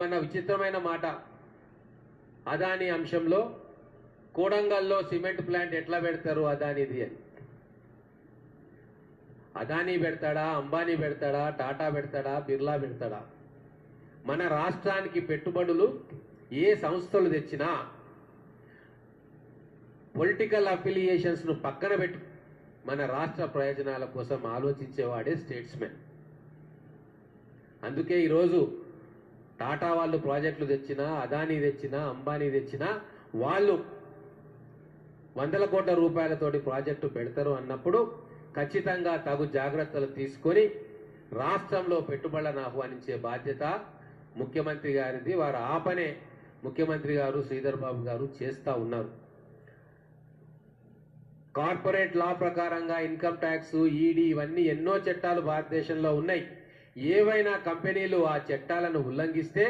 అన్న విచిత్రమైన మాట, అదాని అంశంలో కోడంగల్లో సిమెంట్ ప్లాంట్ ఎట్లా పెడతారు అదానిది అని. అదానీ పెడతాడా, అంబానీ పెడతాడా, టాటా పెడతాడా, బిర్లా పెడతాడా? మన రాష్ట్రానికి పెట్టుబడులు ఏ సంస్థలు తెచ్చినా పొలిటికల్ అఫిలియేషన్స్ను పక్కన పెట్టి మన రాష్ట్ర ప్రయోజనాల కోసం ఆలోచించేవాడే స్టేట్స్మెన్. అందుకే ఈరోజు టాటా వాళ్ళు ప్రాజెక్టులు తెచ్చినా, అదానీ తెచ్చినా, అంబానీ తెచ్చినా వాళ్ళు వందల కోట్ల రూపాయలతోటి ప్రాజెక్టు పెడతారు అన్నప్పుడు ఖచ్చితంగా తగు జాగ్రత్తలు తీసుకొని రాష్ట్రంలో పెట్టుబడులను ఆహ్వానించే బాధ్యత ముఖ్యమంత్రి గారిది. వారు ఆ పనే ముఖ్యమంత్రి గారు శ్రీధర్ బాబు గారు చేస్తూ ఉన్నారు. కార్పొరేట్ లా ప్రకారంగా ఇన్కమ్ ట్యాక్స్, ఈడీ ఇవన్నీ ఎన్నో చట్టాలు భారతదేశంలో ఉన్నాయి. ఏవైనా కంపెనీలు ఆ చట్టాలను ఉల్లంఘిస్తే